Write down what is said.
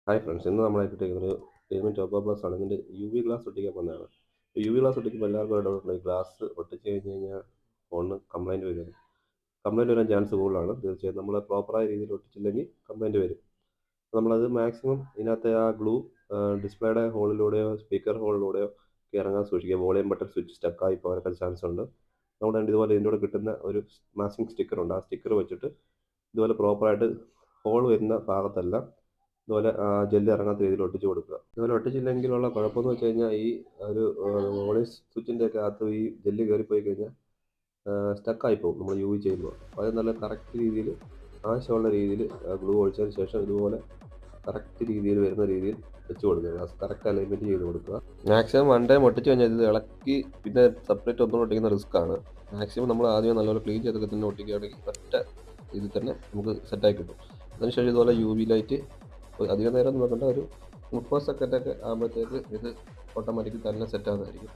Hi friends, ഇന്ന് നമ്മളായിട്ട് ഇട്ടേക്കുന്നത് റിയൽമി ടോപ്പ് പ്ലസ് ആണ്. ഇതിൻ്റെ യു വി ഗ്ലാസ് ഒട്ടിക്കാൻ പോകുന്നതാണ്. യു വി ഗ്ലാസ് ഒട്ടിക്കുമ്പോൾ എല്ലാവർക്കും ഒരു ഡൗട്ടുണ്ട്, ഈ ഗ്ലാസ് ഒട്ടിച്ച് കഴിഞ്ഞ് കഴിഞ്ഞാൽ ഫോണിന് കംപ്ലൈൻറ്റ് വരും. കംപ്ലൈൻറ്റ് വരാൻ ചാൻസ് കൂടുതലാണ്. തീർച്ചയായും നമ്മൾ പ്രോപ്പറായ രീതിയിൽ ഒട്ടിച്ചില്ലെങ്കിൽ കംപ്ലൈൻറ്റ് വരും. നമ്മളത് മാക്സിമം ഇതിനകത്തെ ആ ഗ്ലൂ ഡിസ്പ്ലേയുടെ ഹോളിലൂടെയോ സ്പീക്കർ ഹോളിലൂടെയോ ഇറങ്ങാൻ സൂക്ഷിക്കുക. വോളിയം ബട്ടൺ സ്വിച്ച് സ്റ്റക്കായി പോകാനൊക്കെ ചാൻസ് ഉണ്ട്. നമ്മുടെ ഇതുപോലെ ഇതിൻ്റെ കൂടെ കിട്ടുന്ന ഒരു മാസ്കിംഗ് സ്റ്റിക്കറുണ്ട്. ആ സ്റ്റിക്കർ വെച്ചിട്ട് ഇതുപോലെ പ്രോപ്പറായിട്ട് ഹോൾ വരുന്ന ഭാഗത്തെല്ലാം ഇതുപോലെ ജെല്ല് ഇറങ്ങാത്ത രീതിയിൽ ഒട്ടിച്ച് കൊടുക്കുക. ഇതുപോലെ ഒട്ടിച്ചില്ലെങ്കിലുള്ള കുഴപ്പമെന്ന് വെച്ച് കഴിഞ്ഞാൽ ഈ ഒരു വോളിയം സ്വിച്ചിൻ്റെ ഒക്കെ അകത്ത് ഈ ജെല്ല് കയറിപ്പോയി കഴിഞ്ഞാൽ സ്റ്റക്കായി പോകും നമ്മൾ യു വി ചെയ്യുമ്പോൾ. അപ്പോൾ അത് നല്ല കറക്റ്റ് രീതിയിൽ ആവശ്യമുള്ള രീതിയിൽ ഗ്ലൂ ഒഴിച്ചതിന് ശേഷം ഇതുപോലെ കറക്റ്റ് രീതിയിൽ വരുന്ന രീതിയിൽ വെച്ച് കൊടുക്കുക. കറക്റ്റ് അലൈൻമെൻറ്റ് ചെയ്ത് കൊടുക്കുക. മാക്സിമം വൺ ടൈം ഒട്ടിച്ച് കഴിഞ്ഞാൽ ഇത് ഇളക്കി പിന്നെ സെപ്പറേറ്റ് ഒന്നും ഒട്ടിക്കുന്ന റിസ്ക്കാണ്. മാക്സിമം നമ്മൾ ആദ്യം നല്ലപോലെ ക്ലീൻ ചെയ്തൊക്കെ തന്നെ ഒട്ടിക്കുകയാണെങ്കിൽ ഒറ്റ ഇതിൽ തന്നെ നമുക്ക് സെറ്റായി കിട്ടും. അതിനുശേഷം ഇതുപോലെ യു വി ലൈറ്റ് അധികം നേരം ഒന്നും നോക്കണ്ട, ഒരു 30 സെക്കൻഡൊക്കെ ആകുമ്പോഴത്തേക്ക് ഇത് ഓട്ടോമാറ്റിക്കലി തന്നെ സെറ്റ് ആകുന്നതായിരിക്കും.